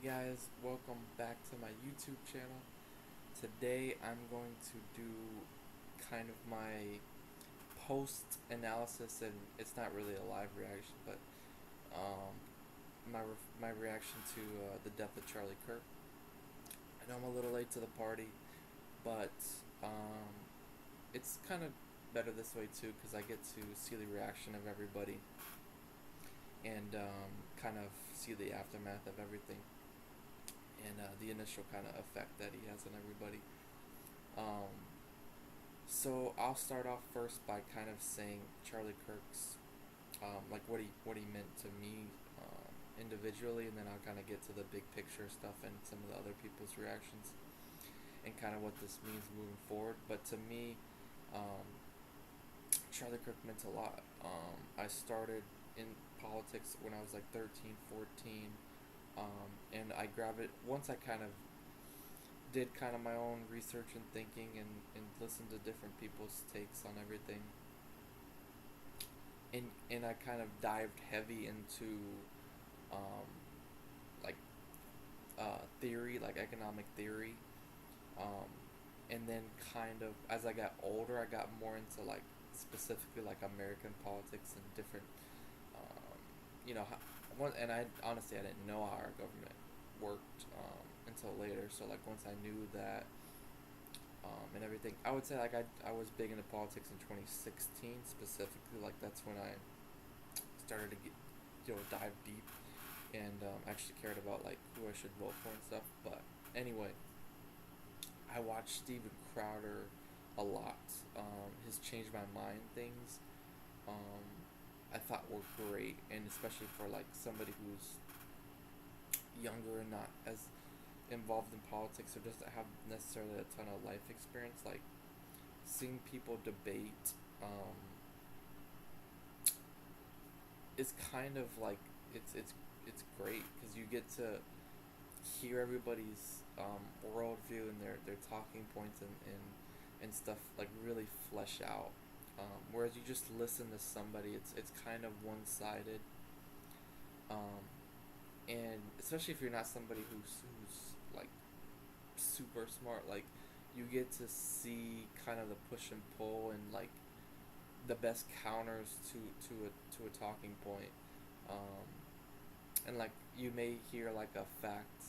guys, welcome back to my YouTube channel. Today I'm going to do kind of my post analysis, and it's not really a live reaction, but um, my reaction to the death of Charlie Kirk. I know I'm a little late to the party, but um, it's kind of better this way too because I get to see the reaction of everybody and kind of see the aftermath of everything and the initial kind of effect that he has on everybody. Um, so I'll start off first by kind of saying Charlie Kirk's like what he meant to me individually, and then I'll kind of get to the big picture stuff and some of the other people's reactions and kind of what this means moving forward. But to me, um, Charlie Kirk meant a lot. I started in politics when I was like 13, 14, and I grabbed it once I kind of did kind of my own research and thinking and listened to different people's takes on everything. And I kind of dived heavy into um, like theory, like economic theory. Um, and then kind of as I got older, I got more into like specifically like American politics and different, um, you know, and I honestly I didn't know how our government worked until later. So like once I knew that and everything, I would say like I was big into politics in 2016 specifically. Like that's when I started to get dive deep and actually cared about like who I should vote for and stuff. But anyway, I watched Steven Crowder a lot. His Change My Mind things um, I thought were great, and especially for like somebody who's younger and not as involved in politics or doesn't have necessarily a ton of life experience. Like seeing people debate is kind of like it's great because you get to hear everybody's worldview and their talking points and stuff like really flesh out. Whereas you just listen to somebody, it's kind of one sided. Um, and especially if you're not somebody who's like super smart, like you get to see kind of the push and pull and like the best counters to a talking point. Um, and like you may hear like a fact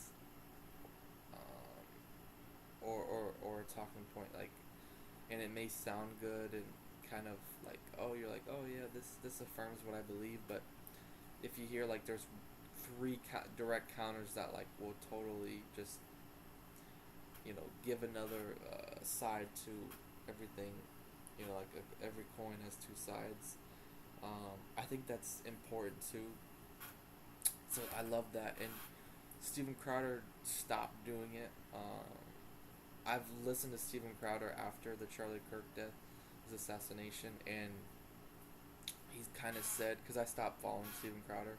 or a talking point like, and it may sound good and kind of like, oh, you're like, oh yeah, this affirms what I believe. But if you hear like there's three direct counters that like will totally just give another side to everything, like every coin has two sides. I think that's important too. So I love that, and Steven Crowder stopped doing it. I've listened to Steven Crowder after the Charlie Kirk death, his assassination, and he's kind of said, because I stopped following Steven Crowder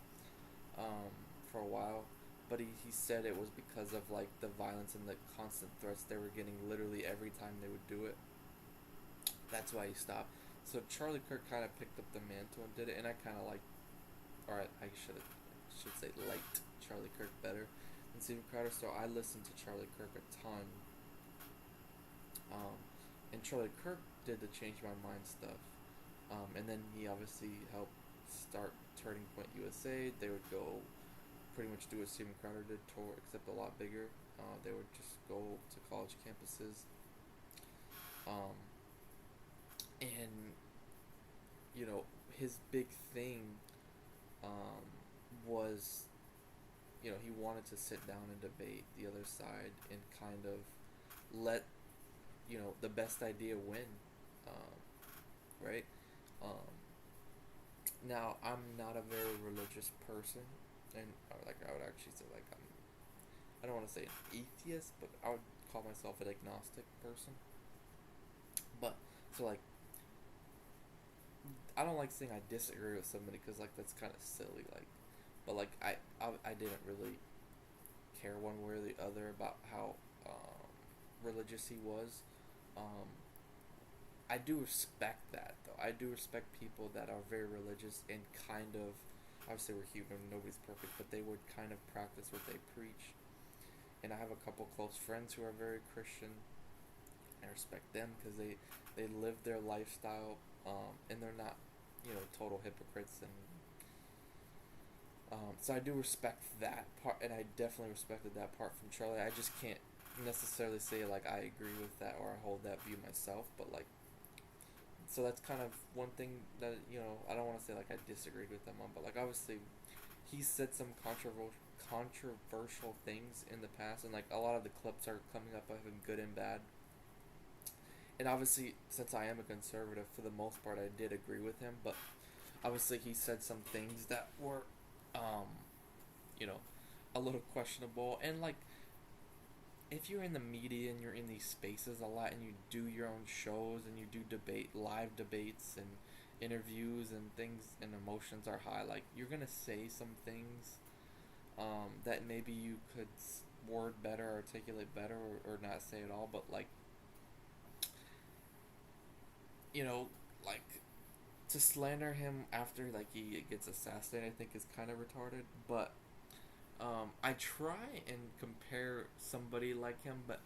for a while, but he said it was because of like the violence and the constant threats they were getting literally every time they would do it. That's why he stopped. So Charlie Kirk kind of picked up the mantle and did it, and I kind of like, or I should say liked Charlie Kirk better than Steven Crowder. So I listened to Charlie Kirk a ton. And Charlie Kirk did the Change My Mind stuff. And then he obviously helped start Turning Point USA. They would go pretty much do what Steven Crowder did, tour, except a lot bigger. They would just go to college campuses. Um, and, his big thing was, he wanted to sit down and debate the other side and kind of let the best idea win, right? Um, Now I'm not a very religious person, and like I would actually say like I don't want to say an atheist, but I would call myself an agnostic person. But so like I don't like saying I disagree with somebody because like that's kind of silly. Like, but like I didn't really care one way or the other about how religious he was. Um, I do respect that though. I do respect people that are very religious and kind of, obviously we're human, nobody's perfect, but they would kind of practice what they preach. and I have a couple close friends who are very Christian. I respect them because they live their lifestyle, and they're not, total hypocrites. And so I do respect that part, and I definitely respected that part from Charlie. I just can't necessarily say like I agree with that or I hold that view myself, but like, so that's kind of one thing that, I don't want to say like I disagreed with them on, but like obviously he said some controversial things in the past, and like a lot of the clips are coming up of him good and bad. And obviously, since I am a conservative, for the most part, I did agree with him. But obviously, he said some things that were, um, you know, a little questionable. And like, if you're in the media and you're in these spaces a lot, and you do your own shows and you do live debates and interviews and things, and emotions are high, like you're gonna say some things, that maybe you could word better, articulate better, or not say at all. But like, you know, like to slander him after like he gets assassinated, I think is kind of retarded. But I try and compare somebody like him, but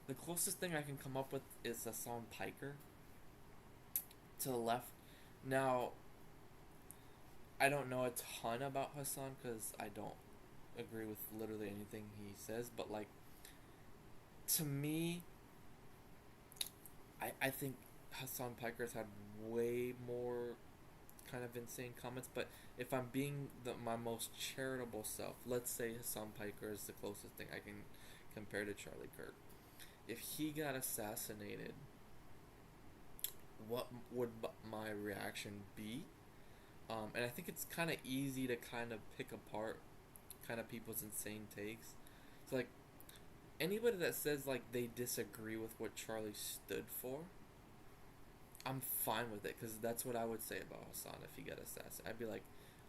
the closest thing I can come up with is Hassan Piker to the left. Now, I don't know a ton about Hassan because I don't agree with literally anything he says, but like, to me, I think Hassan Piker's had way more kind of insane comments. But if I'm being my most charitable self, let's say Hassan Piker is the closest thing I can compare to Charlie Kirk. If he got assassinated, what would my reaction be? And I think it's kind of easy to kind of pick apart kind of people's insane takes. So like, anybody that says like they disagree with what Charlie stood for, I'm fine with it because that's what I would say about Hassan if he got assassinated. I'd be like,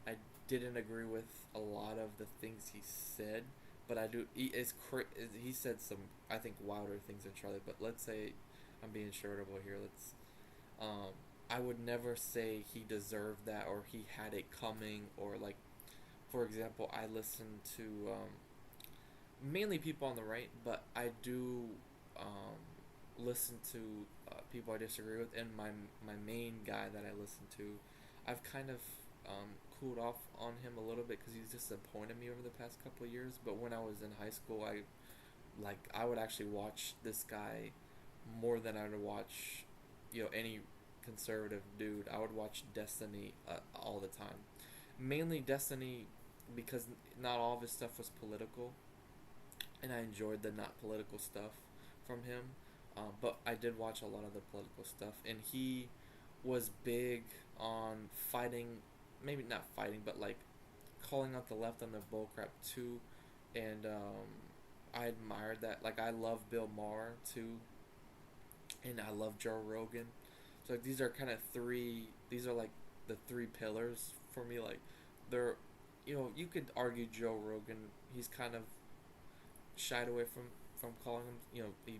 I didn't agree with a lot of the things he said, but I do. He said some, I think, wilder things than Charlie. But let's say I'm being charitable here. I would never say he deserved that or he had it coming, or like, for example, I listen to mainly people on the right, but I do listen to people I disagree with, and my main guy that I listen to, I've kind of cooled off on him a little bit because he's disappointed me over the past couple of years. But when I was in high school, I would actually watch this guy more than I would watch, any conservative dude. I would watch Destiny all the time, mainly Destiny because not all of his stuff was political, and I enjoyed the not political stuff from him. But I did watch a lot of the political stuff, and he was big on fighting, maybe not fighting, but like calling out the left on the bullcrap too. And I admired that. Like, I love Bill Maher too, and I love Joe Rogan. So like, these are kind of three. These are like the three pillars for me. Like, they're, you could argue Joe Rogan. He's kind of shied away from calling him. He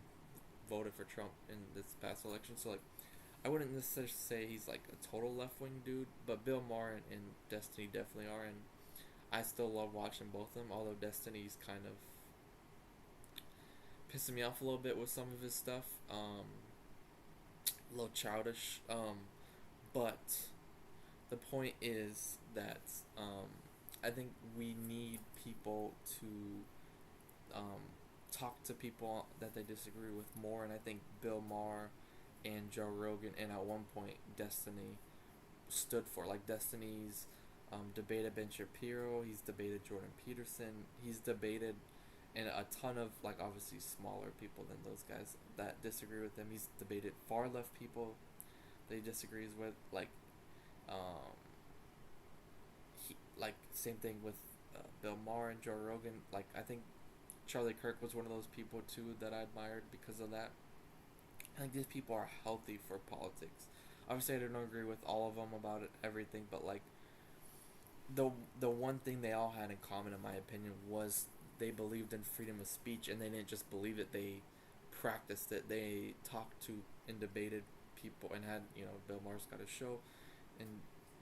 voted for Trump in this past election, so like, I wouldn't necessarily say he's like a total left wing dude, but Bill Maher and Destiny definitely are, and I still love watching both of them. Although Destiny's kind of pissing me off a little bit with some of his stuff, a little childish. But the point is that I think we need people to talk to people that they disagree with more, and I think Bill Maher and Joe Rogan, and at one point Destiny, stood for. Like, Destiny's debated Ben Shapiro, he's debated Jordan Peterson, he's debated and a ton of, like, obviously smaller people than those guys that disagree with him. He's debated far left people that he disagrees with, like, same thing with Bill Maher and Joe Rogan. Like, I think Charlie Kirk was one of those people too that I admired because of that. I think these people are healthy for politics. Obviously, I don't agree with all of them about everything, but like, the one thing they all had in common, in my opinion, was they believed in freedom of speech, and they didn't just believe it; they practiced it. They talked to and debated people, and had, Bill Maher's got a show, and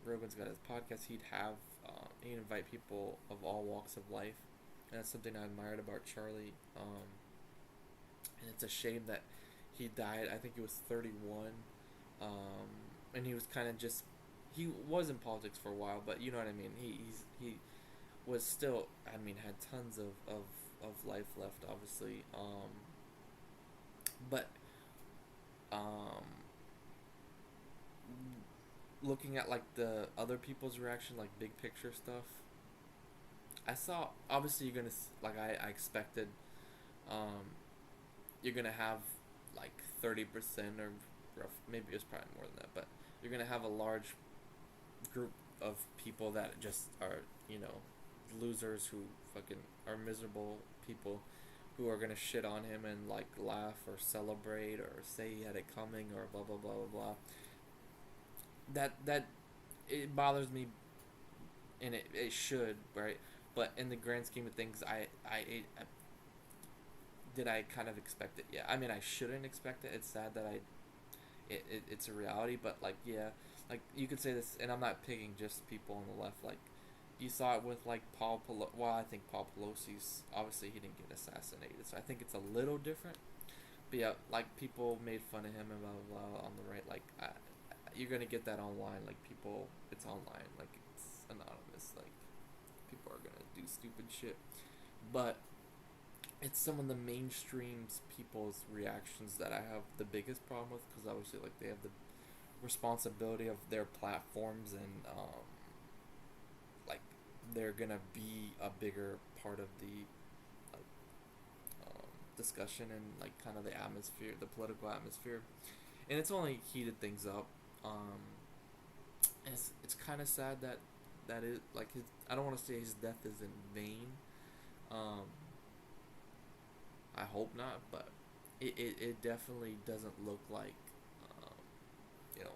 Rogan's got his podcast. He'd invite people of all walks of life, and that's something I admired about Charlie. And it's a shame that he died. I think he was 31, and he was kind of just he was in politics for a while, but you know what I mean. He was still, I mean, had tons of life left, obviously. But um, looking at like the other people's reaction, like big picture stuff, I saw obviously you're gonna like I expected. Um, you're gonna have like 30% or rough, maybe it's probably more than that, but you're gonna have a large group of people that just are, you know, losers who fucking are miserable people who are gonna shit on him and like laugh or celebrate or say he had it coming or blah blah blah blah blah. That it bothers me, and it should, right? But in the grand scheme of things, I did I kind of expect it? Yeah, I mean I shouldn't expect it. It's sad that it's a reality, but like yeah, like you could say this, and I'm not picking just people on the left. Like you saw it with like Paul Pelosi. Well, I think Paul Pelosi's obviously he didn't get assassinated, so I think it's a little different. But yeah, like people made fun of him and blah blah blah on the right. Like you're gonna get that online. Like people, it's online. Like it's anonymous. Like people are gonna do stupid shit, but it's some of the mainstream people's reactions that I have the biggest problem with, because obviously like they have the responsibility of their platforms, and like they're gonna be a bigger part of the like discussion and like kind of the atmosphere, the political atmosphere, and it's only heated things up. And it's kind of sad that that is like his. I don't want to say his death is in vain. Um, I hope not, but it definitely doesn't look like, um, you know,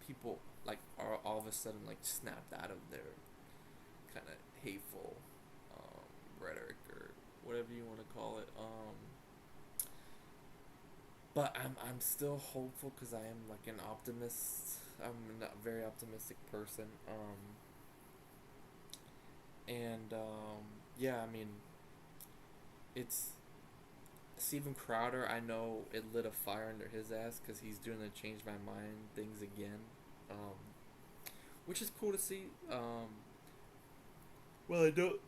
people like are all of a sudden like snapped out of their kind of hateful rhetoric or whatever you want to call it. But I'm still hopeful because I am like an optimist. I'm a very optimistic person. And yeah, I mean, it's Steven Crowder. I know it lit a fire under his ass because he's doing the change my mind things again, um, which is cool to see. Well, I don't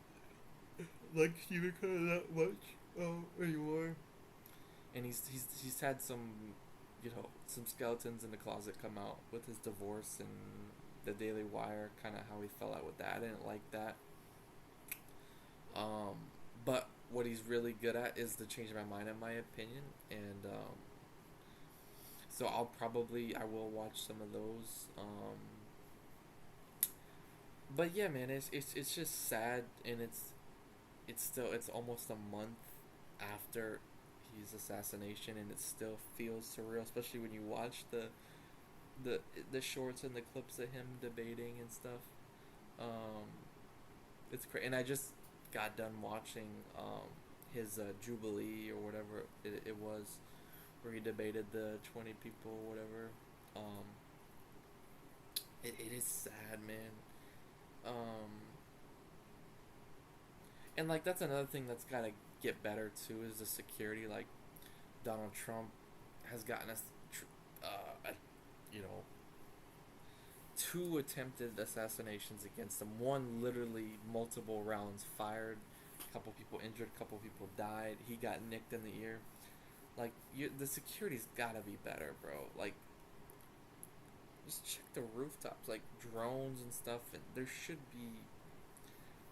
like Steven Crowder that much anymore, and he's had some, you know, some skeletons in the closet come out with his divorce and the Daily Wire, kind of how he fell out with that. I didn't like that. Um, but what he's really good at is to change my mind, in my opinion, and so I will watch some of those. But yeah, man, it's just sad, and it's still it's almost a month after his assassination, and it still feels surreal, especially when you watch the the shorts and the clips of him debating and stuff. Um, it's crazy, and I just got done watching his Jubilee or whatever it was, where he debated the 20 people, or whatever. Um, it is sad, man. Um, and like that's another thing that's gotta get better too, is the security. Like Donald Trump has gotten us, uh, you know, two attempted assassinations against him. One literally multiple rounds fired, a couple people injured, a couple people died. He got nicked in the ear. Like the security's gotta be better, bro. Like just check the rooftops, like drones and stuff, and there should be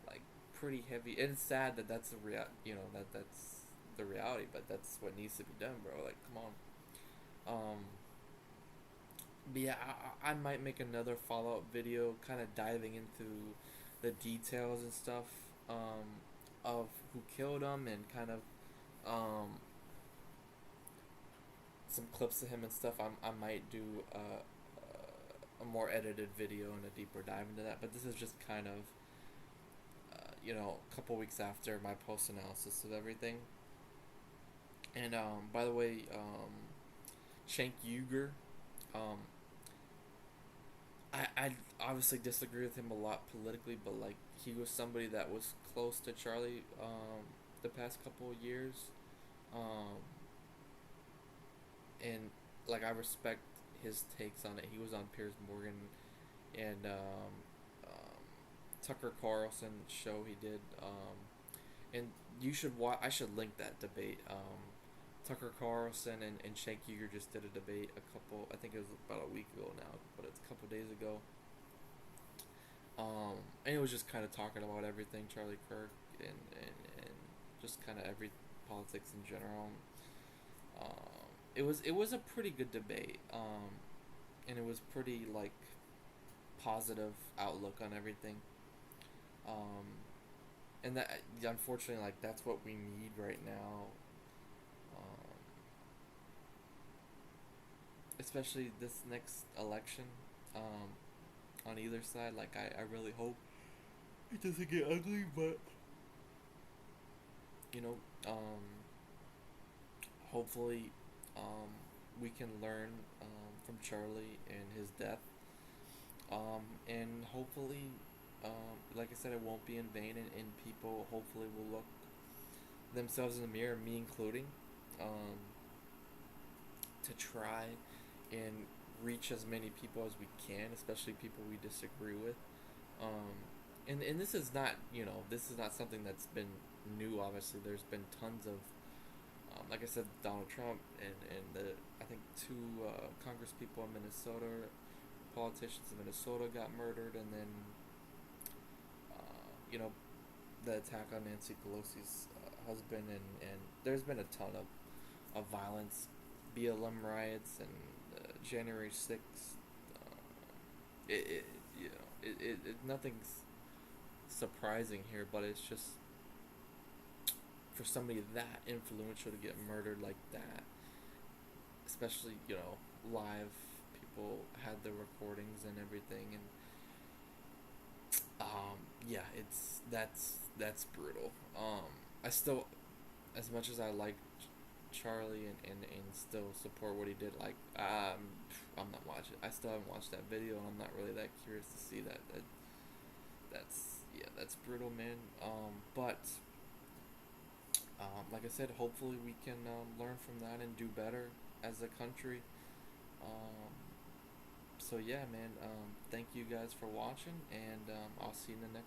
like pretty heavy. And it's sad that that's the you know, that's the reality, but that's what needs to be done, bro. Like come on. But yeah, I might make another follow-up video kind of diving into the details and stuff, of who killed him, and kind of some clips of him and stuff. I might do a more edited video and a deeper dive into that, but this is just kind of, you know, a couple weeks after my post-analysis of everything. And by the way, Cenk Uygur, um, I obviously disagree with him a lot politically, but like he was somebody that was close to Charlie the past couple of years, um, and like I respect his takes on it. He was on Piers Morgan and Tucker Carlson show he did, and you should watch. I should link that debate. Tucker Carlson and Shank Yeager just did a debate a couple. I think it was about a week ago now, but it's a couple days ago. And it was just kind of talking about everything, Charlie Kirk, and just kind of every politics in general. It was a pretty good debate, and it was pretty like positive outlook on everything. Um, and that unfortunately, like that's what we need right now, um, especially this next election. On either side, like I really hope it doesn't get ugly, but you know, hopefully, um, we can learn from Charlie and his death, and hopefully, like I said, it won't be in vain, and people hopefully will look themselves in the mirror, me including, um, to try and reach as many people as we can, especially people we disagree with. Um, and this is not, this is not something that's been new. Obviously, there's been tons of, like I said, Donald Trump and the I think two Congress people in Minnesota, politicians in Minnesota got murdered, and then you know the attack on Nancy Pelosi's husband, and there's been a ton of violence, BLM riots, and January 6th. It nothing's surprising here, but it's just for somebody that influential to get murdered like that, especially live. People had the recordings and everything, and yeah, that's brutal. I still, as much as I like Charlie and still support what he did, like I'm not watching. I still haven't watched that video, and I'm not really that curious to see that's yeah, that's brutal, man. But like I said, hopefully we can learn from that and do better as a country. Um, so yeah, man. Thank you guys for watching, and I'll see you in the next.